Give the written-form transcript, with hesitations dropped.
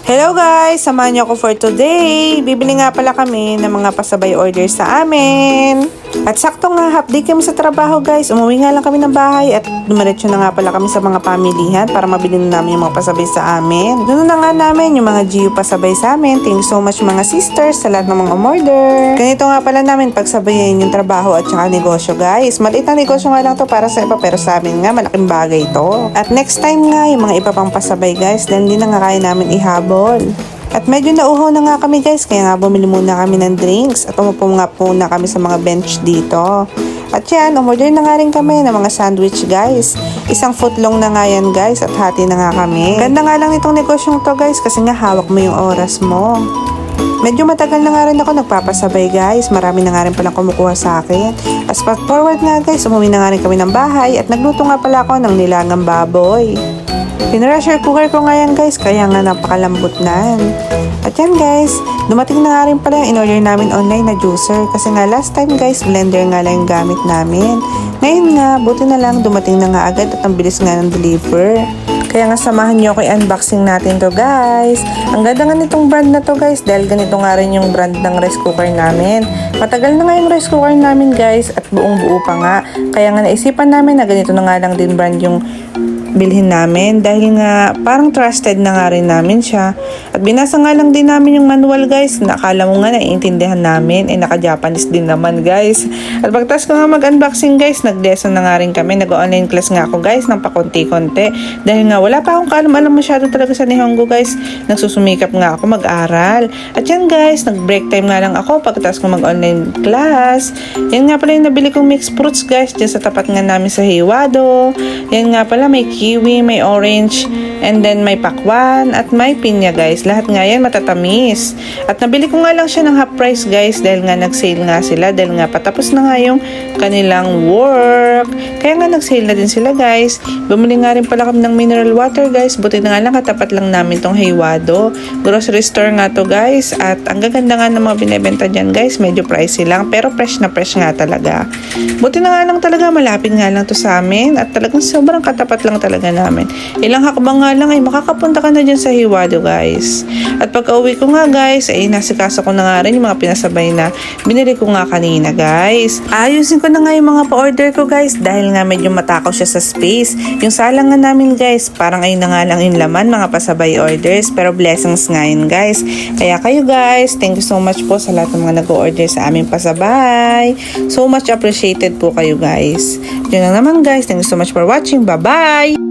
Hello guys! Samahan niyo ako for today. Bibili nga pala kami ng mga pasabay order sa amin. At sakto nga, half day kami sa trabaho guys. Umuwi nga lang kami ng bahay at dumiretso na nga pala kami sa mga pamilihan para mabili na namin yung mga pasabay sa amin. Doon na nga namin yung mga GU pasabay sa amin. Thank you so much mga sisters sa lahat ng mga order. Ganito nga pala namin pagsabayin yung trabaho at saka negosyo guys. Maliit na negosyo nga lang to para sa iba pero sa amin nga malaking bagay to. At next time nga yung mga iba pang pasabay guys, then di na nga kaya namin ihabol. At medyo nauhaw na nga kami guys, kaya nga bumili muna kami ng drinks at umupo nga po na kami sa mga bench dito. At yan, umorder na nga rin kami ng mga sandwich guys. Isang footlong na nga yan guys at hati na nga kami. Ganda nga lang itong negosyong to guys kasi nga hawak mo yung oras mo. Medyo matagal na nga rin ako nagpapasabay guys. Marami na nga rin palang kumukuha sa akin. As fast forward nga guys, umuwi na nga rin kami ng bahay at nagluto nga pala ako ng nilangang baboy. Pinressure cooker ko nga yan guys, kaya nga napakalambot na. At yan guys, dumating na nga rin pala yung in-order namin online na juicer. Kasi nga last time guys, blender nga lang yung gamit namin. Ngayon nga, buti na lang dumating na nga agad at ang bilis nga ng deliver. Kaya nga samahan nyo ako i-unboxing natin to guys. Ang ganda nga nitong brand na to guys dahil ganito nga rin yung brand ng rice cooker namin. Matagal na nga yung rice cooker namin guys at buong buo pa nga. Kaya nga naisipan namin na ganito na nga lang din brand yung bilhin namin dahil nga parang trusted na nga rin namin siya. At binasa nga lang din namin yung manual guys. Nakala mo nga naiintindihan namin. Naka-Japanese din naman guys. At pagtas ko nga mag-unboxing guys, nag-lesson na nga rin kami. Nag-online class nga ako guys ng pakonti-konti. Dahil nga wala pa akong kaalam-alam masyado talaga sa Nihongo guys. Nagsusumikap nga ako mag-aral. At yan guys, nag-break time nga lang ako pagtas ko mag-online class. Yan nga pala yung nabili kong mixed fruits guys. Dyan sa tapat nga namin sa Hiwado. Yan nga pala may kiwi, may orange, and then may pakwan, at may pinya guys. Lahat nga yan matatamis. At nabili ko nga lang siya ng half price guys dahil nga nag-sale nga sila. Dahil nga patapos na nga yung kanilang work. Kaya nga nag-sale na din sila guys. Bumili nga rin pala kami ng mineral water guys. Buti na nga lang katapat lang namin tong Haywado. Grocery store nga to guys. At ang gaganda nga ng mga binibenta dyan guys. Medyo pricey lang pero fresh na fresh nga talaga. Buti na nga lang talaga malapit nga lang to sa amin. At talagang sobrang katapat lang talaga namin. Ilang hakbang nga lang ay makakapunta ka na dyan sa Hiwado guys. At pagka uwi ko nga guys ay nasikaso ko na nga rin yung mga pinasabay na binili ko nga kanina guys. Ayusin ko na nga yung mga pa-order ko guys dahil nga medyo matakaw siya sa space. Yung salang nga namin guys parang ayun na nga lang yung laman mga pasabay orders pero blessings nga yun guys. Kaya kayo guys, thank you so much po sa lahat ng mga nag-order sa aming pasabay. So much appreciated po kayo guys. Yun lang naman guys, thank you so much for watching. Bye bye!